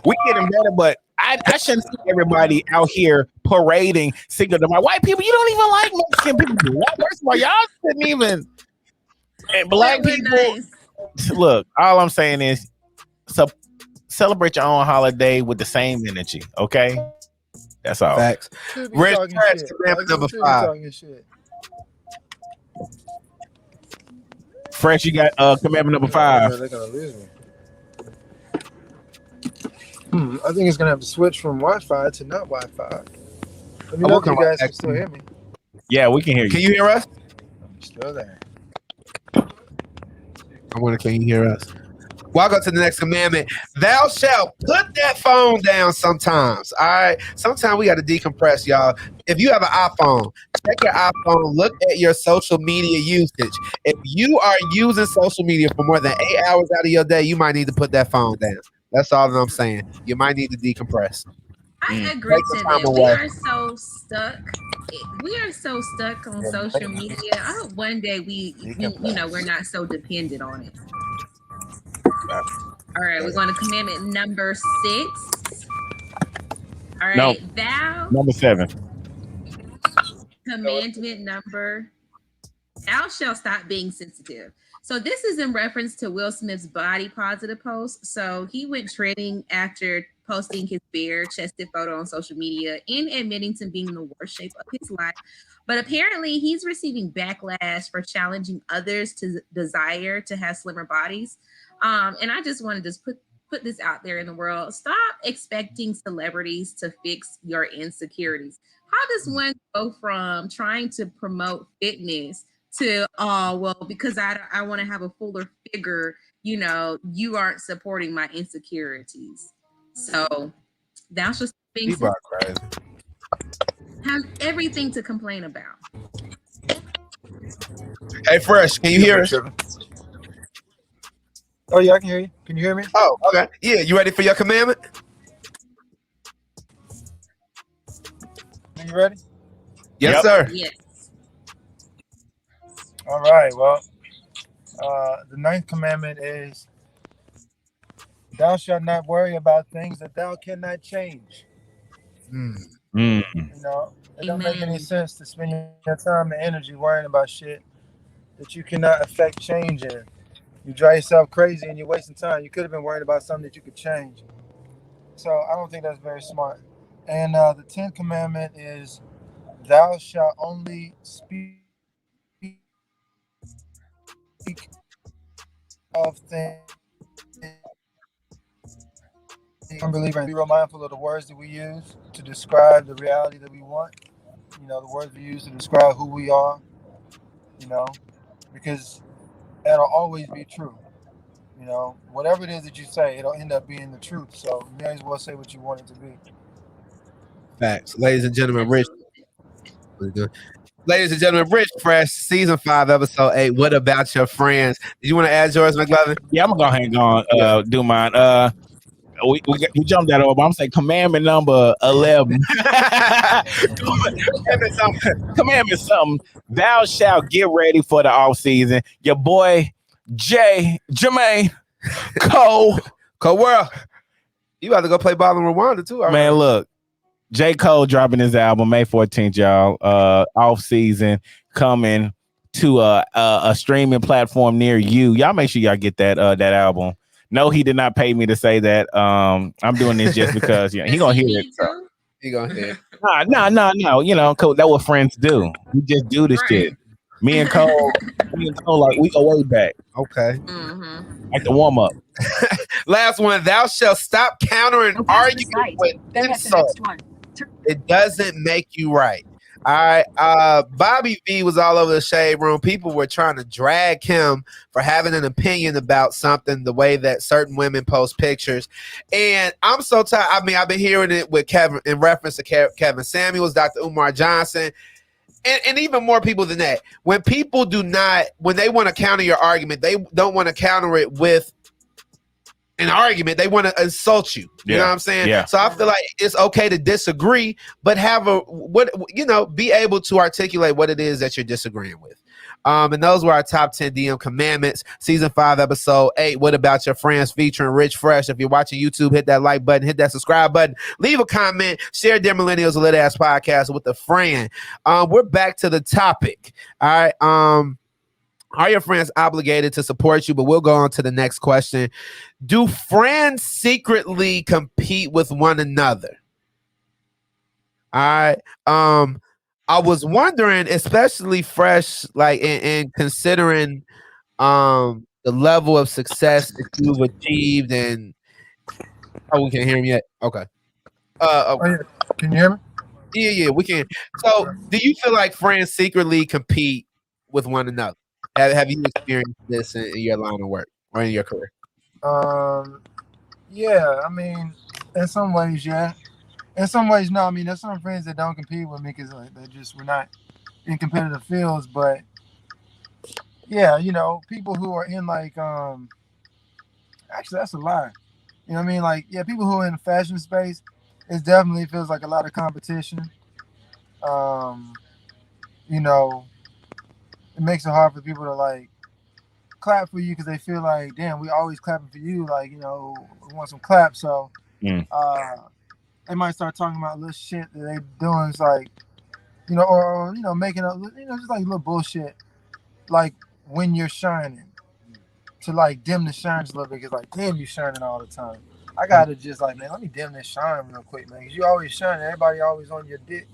We getting better, but I shouldn't see everybody out here parading single to my white people. You don't even like Mexican people. First of all, y'all couldn't even. And black We're people, nice. look. All I'm saying is, celebrate your own holiday with the same energy. Okay, that's all. Facts. Should be Rich talking Fresh, shit. commandment number Should be 5. talking shit. Fresh, you got commandment number 5. They're gonna lose me. I think it's gonna have to switch from Wi-Fi to not Wi-Fi. Let me know if you guys can still hear me. Yeah, we can hear you. Can you hear us? I'm still there. I wonder, can you hear us? Welcome to the next commandment. Thou shalt put that phone down sometimes. All right. Sometimes we got to decompress, y'all. If you have an iPhone, check your iPhone. Look at your social media usage. If you are using social media for more than 8 hours out of your day, you might need to put that phone down. That's all that I'm saying. You might need to decompress. I agree Take the to time that. away. We are so stuck. We are so stuck on social media. I hope one day we're not so dependent on it. All right, we're going to commandment number 6. All right, No. thou. Number 7. Commandment number. Thou shalt stop being sensitive. So this is in reference to Will Smith's body positive post. So he went trending after posting his bare-chested photo on social media and admitting to being in the worst shape of his life. But apparently he's receiving backlash for challenging others to desire to have slimmer bodies. And I just want to put this out there in the world. Stop expecting celebrities to fix your insecurities. How does one go from trying to promote fitness to, because I want to have a fuller figure, you aren't supporting my insecurities. So thou shalt be have everything to complain about. Hey, Fresh, can you hear us? Oh yeah, I can hear you. Can you hear me? Oh, okay. Yeah, you ready for your commandment? Are you ready? Yes, Yep. sir. Yes. All right. Well, the 9th commandment is, thou shalt not worry about things that thou cannot change. It don't make any sense to spend your time and energy worrying about shit that you cannot affect change in. You drive yourself crazy and you're wasting time. You could have been worried about something that you could change. So I don't think that's very smart. And the 10th commandment is, thou shalt only speak of things. I'm a believer in be real mindful of the words that we use to describe the reality that we want. The words we use to describe who we are, because that'll always be true. Whatever it is that you say, it'll end up being the truth. So you may as well say what you want it to be. Facts. Ladies and gentlemen, Rich. Ladies and gentlemen, Rich Fresh, season 5, episode 8. What about your friends? Did you want to add yours, McLovin? Yeah, I'm gonna go ahead and do mine. We jumped that over. I'm saying commandment number 11. Commandment something. Thou shalt get ready for the off season. Your boy Jermaine Cole. World. You about to go play ball in Rwanda too. Man, look. J. Cole dropping his album May 14th, y'all. Off season coming to a streaming platform near you. Y'all make sure y'all get that album. No, he did not pay me to say that. I'm doing this just because he gonna hear it. So. He gonna hear. No. Cole, that's what friends do. We just do this shit. Me and Cole, like we go way back. Okay. Like the warm up. Last one. Thou shalt stop countering arguing with insults. It doesn't make you right. All right. Bobby V was all over the shade room. People were trying to drag him for having an opinion about something, the way that certain women post pictures. And I'm so tired. I mean, I've been hearing it with Kevin in reference to Kevin Samuels, Dr. Umar Johnson. and even more people than that. When people when they want to counter your argument, they don't want to counter it with an argument. They want to insult you. You know what I'm saying? Yeah. So I feel like it's okay to disagree, but be able to articulate what it is that you're disagreeing with. And those were our top 10 DM commandments. Season 5, episode 8. What about your friends? Featuring Richfresh. If you're watching YouTube, hit that like button, hit that subscribe button, leave a comment, share Dear Millennials, a lit ass podcast with a friend. We're back to the topic. All right. Are your friends obligated to support you? But we'll go on to the next question. Do friends secretly compete with one another? All right. I was wondering, especially Fresh, like in considering the level of success that you've achieved, and we can't hear him yet. Okay. Can you hear me? Yeah, we can. So, do you feel like friends secretly compete with one another? Have you experienced this in your line of work or in your career? Yeah. I mean, in some ways, yeah. In some ways, no. I mean, there's some friends that don't compete with me because we're not in competitive fields. But yeah, people who are in actually that's a lie. You know what I mean? Like, yeah, people who are in the fashion space, it definitely feels like a lot of competition. It makes it hard for people to clap for you because they feel like, damn, we always clapping for you. We want some claps. So they might start talking about little shit that they doing. It's or making up, just little bullshit. Like when you're shining, to dim the shine a little bit. Because damn, you shining all the time. I gotta just man, let me dim this shine real quick, man. Because you always shining. Everybody always on your dick.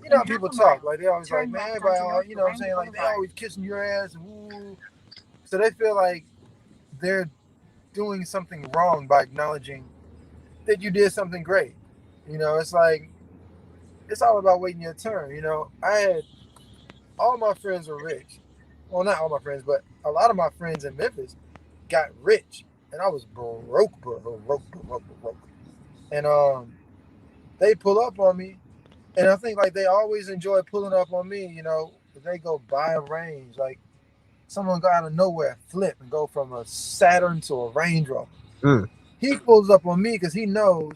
You know how people talk. They always man, everybody, what I'm saying? They always kissing your ass. Woo. So they feel like they're doing something wrong by acknowledging that you did something great. It's it's all about waiting your turn. I had all my friends were rich. Well, not all my friends, but a lot of my friends in Memphis got rich, and I was broke. And they pull up on me, and I think they always enjoy pulling up on me. They go buy a range, someone go out of nowhere, flip and go from a Saturn to a Range Rover. He pulls up on me because he knows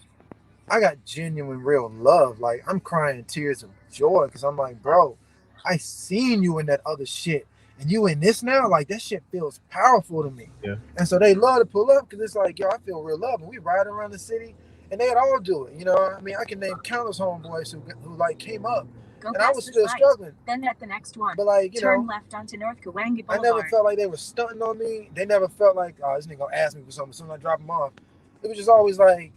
I got genuine, real love. I'm crying tears of joy because I'm like, bro, I seen you in that other shit, and you in this now. That shit feels powerful to me. Yeah. And so they love to pull up because it's yo, I feel real love, and we ride around the city, and they'd all do it. I mean, I can name countless homeboys who came up. Go and I was still struggling. Then at the next one, but turn left onto North Kawangi Boulevard. I never felt like they were stunting on me. They never felt like, oh, this nigga gonna ask me for something as soon as I drop him off. It was just always I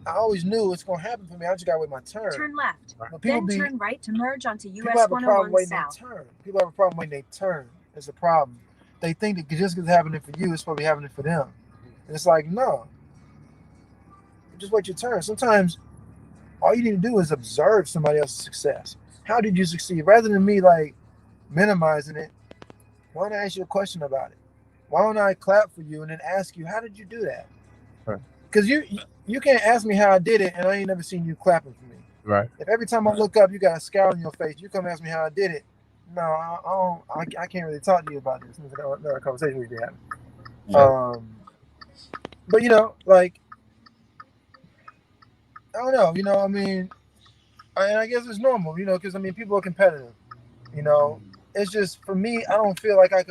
always knew it's gonna happen for me. I just gotta wait my turn. Turn left. Then turn right to merge onto US 101 South. People have a problem waiting their turn. It's a problem. They think that just because it's happening for you, it's supposed to be happening for them. And it's no. Just wait your turn. Sometimes all you need to do is observe somebody else's success. How did you succeed? Rather than me minimizing it, why don't I ask you a question about it? Why don't I clap for you and then ask you, how did you do that? Because you can't ask me how I did it and I ain't never seen you clapping for me. Right. If every time I look up you got a scowl on your face, you come ask me how I did it. No, I can't really talk to you about this. It's another conversation we can have. Yeah. But I don't know. I mean. And I guess it's normal, because people are competitive. It's just for me. I don't feel like I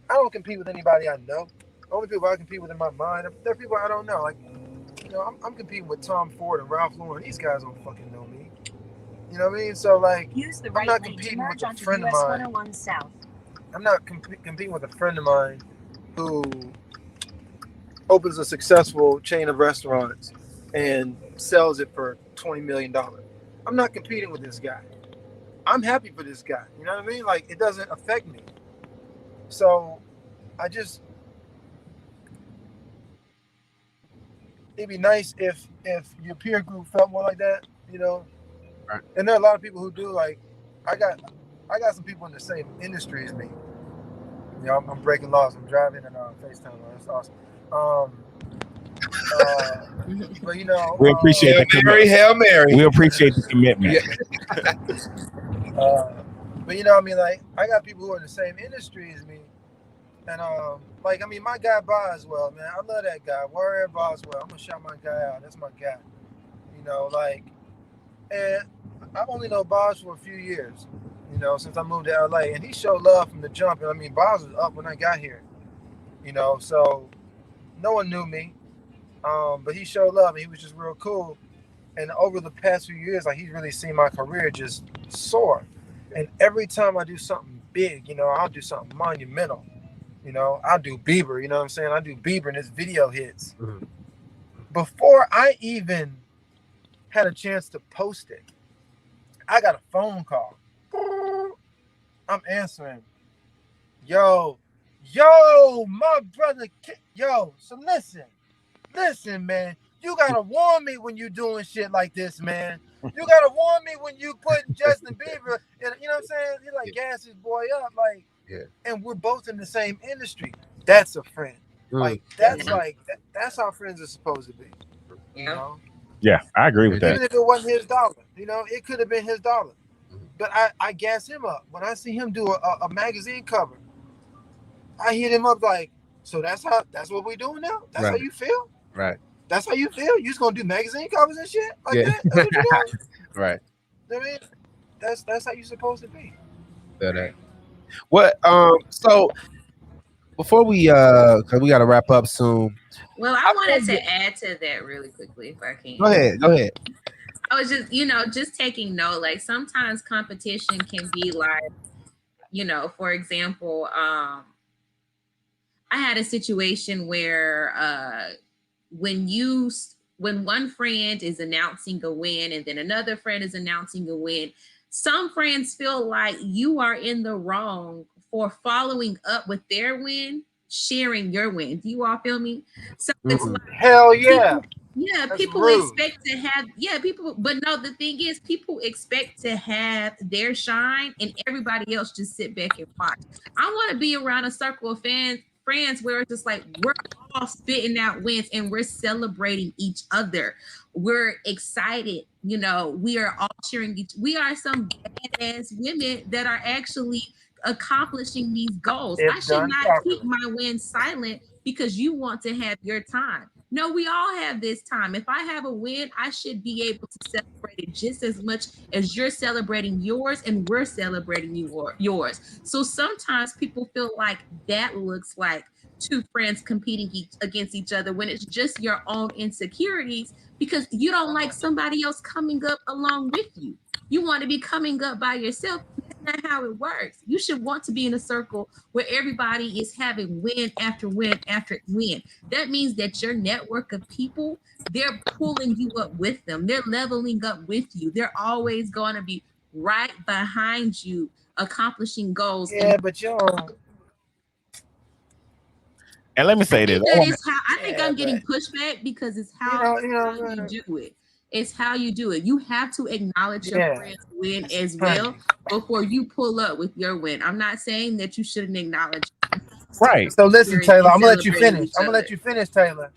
don't compete with anybody I know. The only people I compete with in my mind, there are people I don't know. I'm competing with Tom Ford and Ralph Lauren. These guys don't fucking know me. You know what I mean? So use the right I'm not lane competing to with merge a onto friend of US mine. 101 South. I'm not competing with a friend of mine who opens a successful chain of restaurants and sells it for $20 million. I'm not competing with this guy. I'm happy for this guy. You know what I mean? It doesn't affect me. So it'd be nice if your peer group felt more like that, Right. And there are a lot of people who do. I got some people in the same industry as me. I'm breaking laws. I'm driving and FaceTime. That's awesome. But we appreciate the Hail Mary. We appreciate the commitment. But you know what I mean? Like, I got people who are in the same industry as me. And like, I mean, my guy Boswell, man, I love that guy. Warrior Boswell. I'm gonna shout my guy out. That's my guy. You know, like, and I've only known Bos for a few years, you know, since I moved to LA. And he showed love from the jump. And I mean, Bos was up when I got here, you know, so no one knew me. But he showed love and he was just real cool. And over the past few years, like, he's really seen my career just soar. And every time I do something big, you know, I'll do something monumental. You know, I'll do Bieber, you know what I'm saying? I do Bieber and his video hits. Mhm. Before I even had a chance to post it, I got a phone call. I'm answering. Yo, my brother, yo, so listen, man. You gotta warn me when you doing shit like this, man. You gotta warn me when you put Justin Bieber, and you know what I'm saying? He like gas his boy up, like, and we're both in the same industry. That's a friend. Like, that's like that's how friends are supposed to be. You know? Yeah, I agree with that. Even if it wasn't his dollar, you know, it could have been his dollar. But I gas him up when I see him do a magazine cover. I hit him up like, so that's what we doing now? That's how you feel? Right. That's how you feel? You just gonna do magazine covers and shit like that? That's what you doing? Right. I mean, that's how you supposed to be. What? So before we, cause we gotta wrap up soon. Well, I wanted to add to that really quickly, if I can. Go ahead. I was just taking note. Like, sometimes competition can be like, for example, I had a situation where when one friend is announcing a win and then another friend is announcing a win, some friends feel like you are in the wrong for following up with their win, sharing your win. Do you all feel me? So it's like, hell yeah. People expect to have, but no, the thing is, people expect to have their shine and everybody else just sit back and watch. I want to be around a circle of friends where it's just like, we're all spitting out wins and we're celebrating each other. We're excited. We are all cheering we are some badass women that are actually accomplishing these goals. I should not keep my wins silent because you want to have your time. No, we all have this time. If I have a win, I should be able to celebrate it just as much as you're celebrating yours and we're celebrating yours. So sometimes people feel like that looks like two friends competing against each other when it's just your own insecurities because you don't like somebody else coming up along with you. You want to be coming up by yourself. That's not how it works. You should want to be in a circle where everybody is having win after win after win. That means that your network of people, they're pulling you up with them. They're leveling up with you. They're always going to be right behind you, accomplishing goals. Yeah, but and let me say this. I think I'm getting pushback because it's how you do it. It's how you do it. You have to acknowledge your friend's win as well before you pull up with your win. I'm not saying that you shouldn't acknowledge. Right. So listen, Taylor, I'm gonna let you finish. Taylor.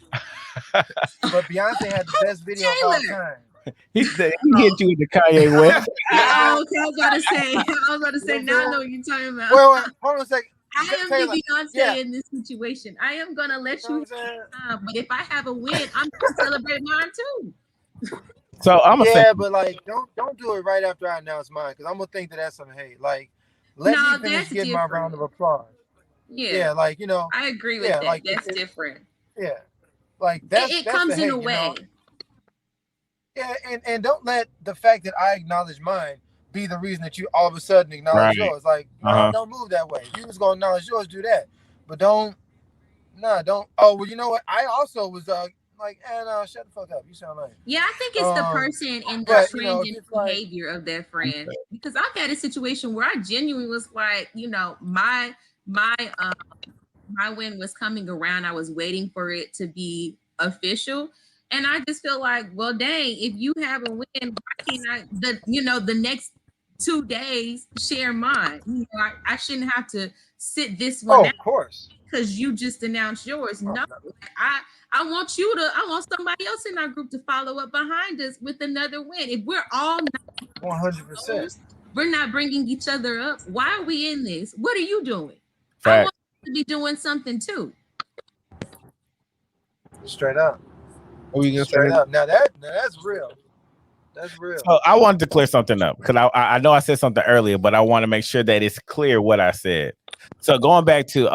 But Beyonce had the best video of all time. He hit you with the Kanye West. I was about to say, now I know what you're talking about. Well, hold on a second. I am the Beyonce in this situation. I am gonna let you but if I have a win, I'm gonna celebrate mine too. So I'm gonna say, but like, don't do it right after I announce mine because I'm gonna think that's some hate. Like, let me finish getting my round of applause. Yeah, like I agree with that. Like, that's different. Yeah, like that's it comes in a way. Yeah, and don't let the fact that I acknowledge mine be the reason that you all of a sudden acknowledge yours. Like, don't move that way. If you was gonna acknowledge yours, do that. But don't. Oh, well, you know what? I also was shut the fuck up. You sound like. Yeah, I think it's the person and the trend and behavior of that friend. Because I've had a situation where I genuinely was like, my win was coming around. I was waiting for it to be official. And I just feel like, well, dang, if you have a win, why can't I, the next 2 days share mine? I shouldn't have to sit this one out. Of course. Because you just announced yours. No, I want somebody else in our group to follow up behind us with another win. If we're all 100%, we're not bringing each other up. Why are we in this? What are you doing? I Fact. want you to be doing something too. Straight up. What were you gonna Straight say? up. Now that's real. That's real. So I wanted to clear something up because I know I said something earlier, but I want to make sure that it's clear what I said. So going back to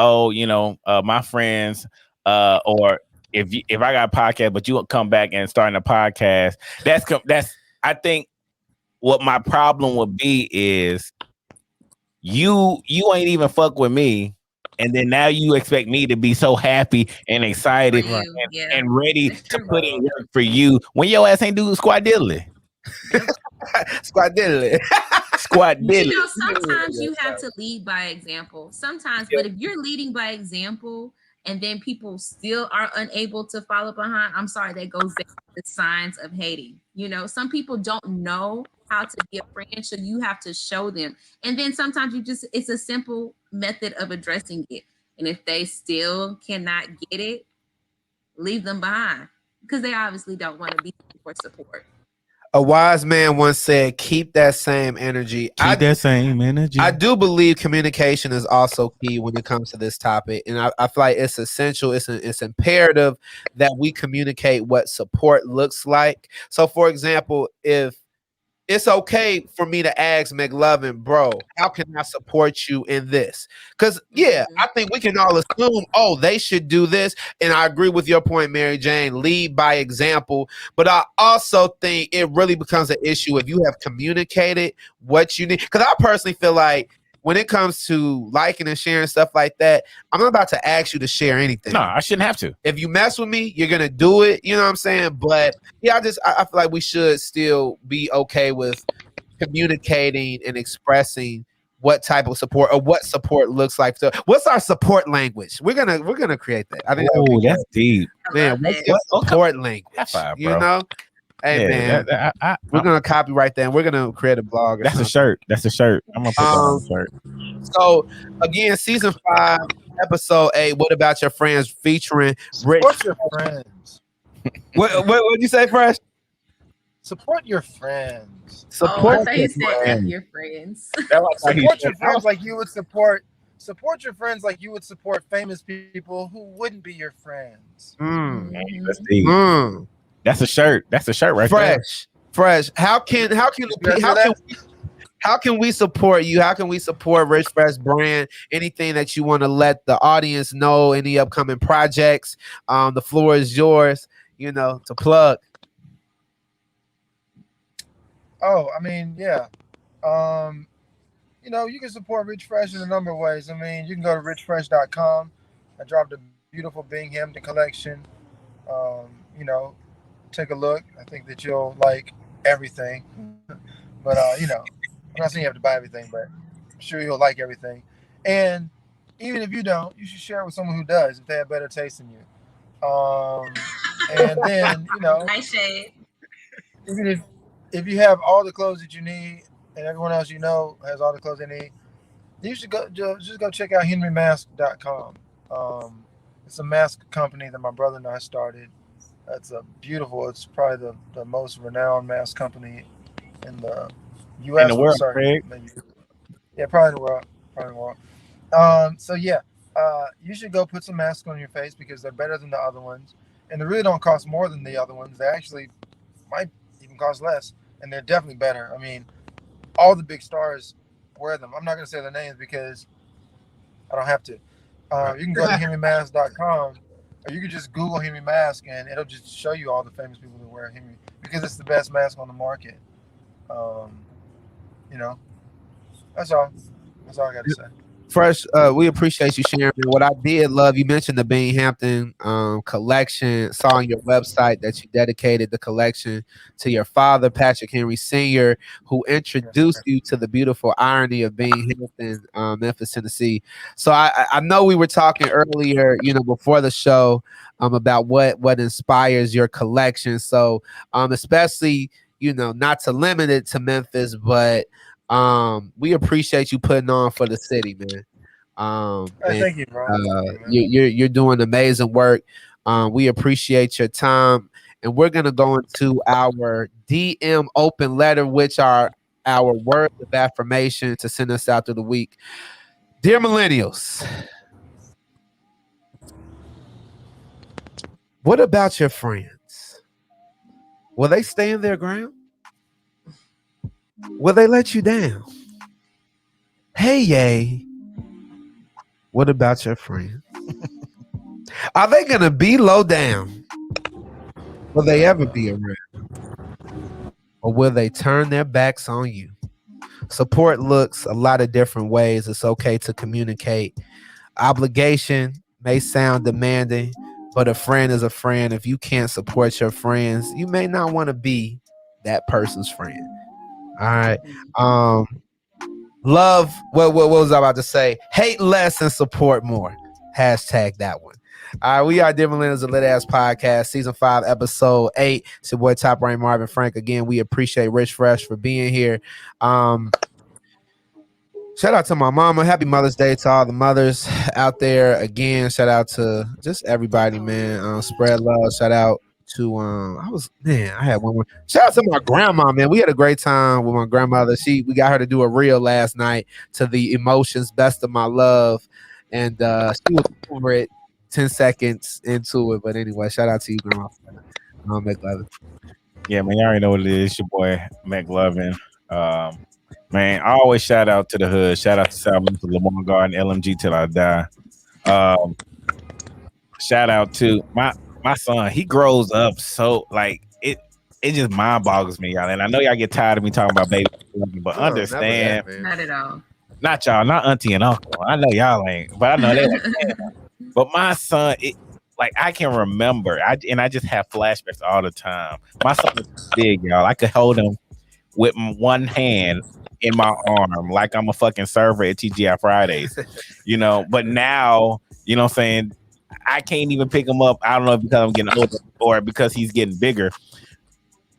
my friends, or if I got a podcast, but you come back and starting a podcast, that's I think what my problem would be is you ain't even fuck with me. And then now you expect me to be so happy and excited and ready to put in work for you when your ass ain't do squat diddly. Squat diddly. Squat diddly. You know, sometimes you have to lead by example. Sometimes, but if you're leading by example and then people still are unable to follow behind, I'm sorry, that goes back to the signs of hating. You know, some people don't know how to be a friend, so you have to show them. And then sometimes it's a simple method of addressing it. And if they still cannot get it, leave them behind because they obviously don't want to be for support. A wise man once said, keep that same energy. Keep that same energy. I do believe communication is also key when it comes to this topic. And I feel like it's essential. It's imperative that we communicate what support looks like. So, for example, if it's okay for me to ask McLovin, bro, how can I support you in this? Because, yeah, I think we can all assume, oh, they should do this. And I agree with your point, Mary Jane, lead by example. But I also think it really becomes an issue if you have communicated what you need. Because I personally feel like when it comes to liking and sharing stuff like that, I'm not about to ask you to share anything. No, I shouldn't have to. If you mess with me, you're gonna do it. You know what I'm saying? But yeah, I feel like we should still be okay with communicating and expressing what type of support or what support looks like. So, what's our support language? We're gonna create that. I think that's deep, man. What's your support language? Five, you know. Hey man, we're gonna copyright that and we're gonna create a blog. That's a shirt. That's a shirt. I'm gonna put that on the shirt. So again, season 5, episode 8. What about your friends? Featuring Rich. Support your friends. What you say, Fresh? Support your friends. Support your friends. Your friends. Support your friends like you would support. Support your friends like you would support famous people who wouldn't be your friends. That's deep. That's a shirt. That's a shirt right there. Fresh. How can we support you? How can we support Richfresh brand? Anything that you want to let the audience know? Any upcoming projects? The floor is yours. You know, to plug. Oh, I mean, yeah. You know, you can support Richfresh in a number of ways. I mean, you can go to richfresh.com. I dropped a beautiful Binghamton collection. You know, take a look. I think that you'll like everything. But you know, I'm not saying you have to buy everything, but I'm sure you'll like everything. And even if you don't, you should share it with someone who does if they have better taste than you. And then, you know, nice shade. Even if you have all the clothes that you need and everyone else you know has all the clothes they need, you should just go check out henrymask.com. It's a mask company that my brother and I started. It's it's probably the most renowned mask company in the U.S. In the world, yeah, probably in the world. So yeah, you should go put some masks on your face because they're better than the other ones, and they really don't cost more than the other ones. They actually might even cost less, and they're definitely better. I mean, all the big stars wear them. I'm not going to say their names because I don't have to. You can go to henrymask.com. Or you can just Google Henry Mask and it'll just show you all the famous people that wear Henry because it's the best mask on the market. You know, that's all. That's all I got to say. Fresh, we appreciate you sharing. What I did love, you mentioned the Binghamton collection. Saw on your website that you dedicated the collection to your father, Patrick Henry Sr., who introduced you to the beautiful irony of Binghamton, Memphis, Tennessee. So I know we were talking earlier, you know, before the show, about what inspires your collection. So especially, you know, not to limit it to Memphis, but we appreciate you putting on for the city, man. Thank you, bro. You're doing amazing work. We appreciate your time, and we're gonna go into our DM open letter, which our our words of affirmation to send us out through the week. Dear Millennials, what about your friends? Will they stand their ground? Will they let you down? Hey, yay. What about your friends? Are they going to be low down? Will they ever be around? Or will they turn their backs on you? Support looks a lot of different ways. It's okay to communicate. Obligation may sound demanding, but a friend is a friend. If you can't support your friends, you may not want to be that person's friend. All right. Love. What was I about to say? Hate less and support more. Hashtag that one. All right, we are Dear Millennials, a lit ass podcast, season 5, episode 8. It's your boy Top Rain Marvin Frank. Again, we appreciate Richfresh for being here. Shout out to my mama. Happy Mother's Day to all the mothers out there. Again, shout out to just everybody, man. Spread love. Shout out to I had one more. Shout out to my grandma, man. We had a great time with my grandmother. We got her to do a reel last night to the Emotions, Best of My Love. And she was over it 10 seconds into it. But anyway, shout out to you, Grandma. McLovin. Yeah, man, you already know what it is. It's your boy McLovin. Man, I always shout out to the hood. Shout out to South Lamar Garden, LMG till I die. Shout out to my son. He grows up so like it just mind boggles me, y'all. And I know y'all get tired of me talking about baby, but understand, Not at all. Not y'all, not auntie and uncle. I know y'all ain't, but I know they like that. But my son, I can remember. I just have flashbacks all the time. My son is big, y'all. I could hold him with one hand in my arm like I'm a fucking server at TGI Fridays, but now, you know what I'm saying, I can't even pick him up. I don't know if because I'm getting older or because he's getting bigger.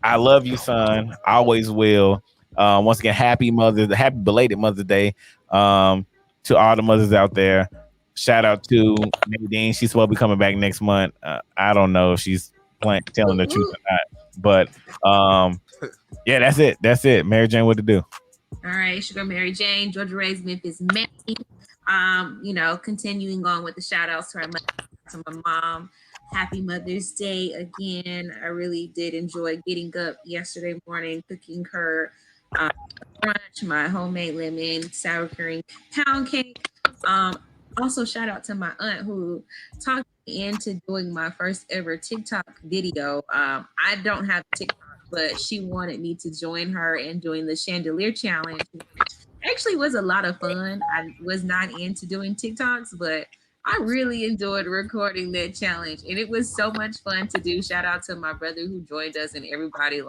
I love you, son. I always will. Once again, happy belated Mother's Day to all the mothers out there. Shout out to Nadine. She's supposed to be coming back next month. I don't know if she's telling the truth or not, but yeah, that's it. Mary Jane, what to do? All right, Sugar Mary Jane, Georgia Ray's Memphis May. Continuing on with the shout outs to my mom. Happy Mother's Day again. I really did enjoy getting up yesterday morning, cooking her brunch, my homemade lemon sour cream pound cake. Also, shout out to my aunt who talked me into doing my first ever TikTok video. I don't have TikTok, but she wanted me to join her in doing the chandelier challenge. Actually was a lot of fun. I was not into doing TikToks, but I really enjoyed recording that challenge, and it was so much fun to do. Shout out to my brother who joined us, and everybody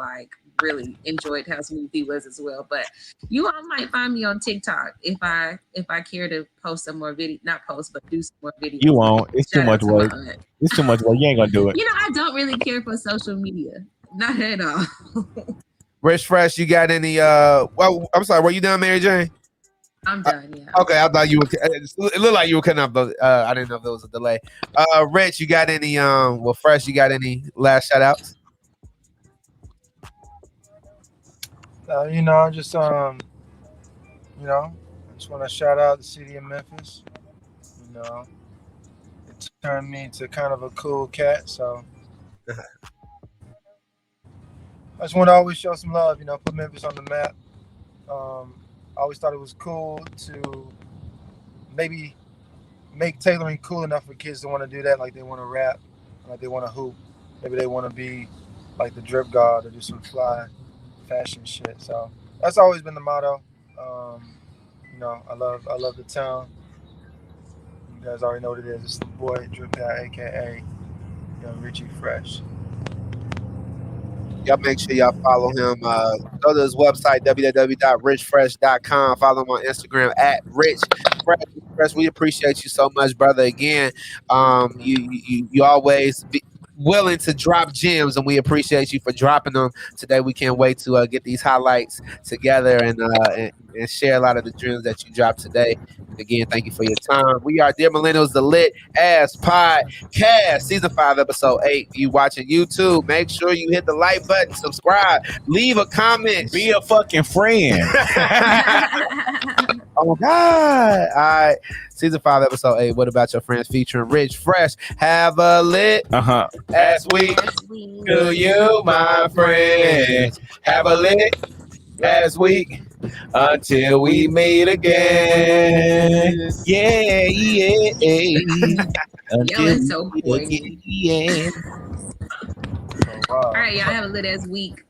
really enjoyed how smooth he was as well. But you all might find me on TikTok if I care to post some more video, not post, but do some more videos. You won't. It's too much work. It's too much work. You ain't gonna do it. I don't really care for social media. Not at all. Richfresh, you got any well, I'm sorry, were you done, Mary Jane? I'm done, yeah. Okay, I thought you were it looked like you were cutting up, but I didn't know if there was a delay. Rich, you got any Fresh, you got any last shout outs? I just want to shout out the city of Memphis. It turned me into kind of a cool cat, so I just want to always show some love, put Memphis on the map. I always thought it was cool to maybe make tailoring cool enough for kids to want to do that, like they want to rap, like they want to hoop, maybe they want to be like the drip god or do some fly fashion shit. So that's always been the motto. I love the town. You guys already know what it is. It's the boy Drip Guy, aka Richfresh. Y'all make sure y'all follow him. Go to his website, www.richfresh.com. Follow him on Instagram at Richfresh. We appreciate you so much, brother. Again, you always willing to drop gems, and we appreciate you for dropping them today. We can't wait to get these highlights together and share a lot of the gems that you dropped today. And again, thank you for your time. We are Dear Millennials, the Lit Ass Podcast, Season 5, Episode 8. If you watching YouTube, make sure you hit the like button, subscribe, leave a comment. Be a fucking friend. Oh, God. All right. Season 5, Episode 8. What About Your Friends? Featuring Richfresh. Have a lit ass week. Do you, my friends? Have a lit ass week. Until we meet again. Yeah. Y'all is so corny. Yeah. All right, y'all have a lit ass week.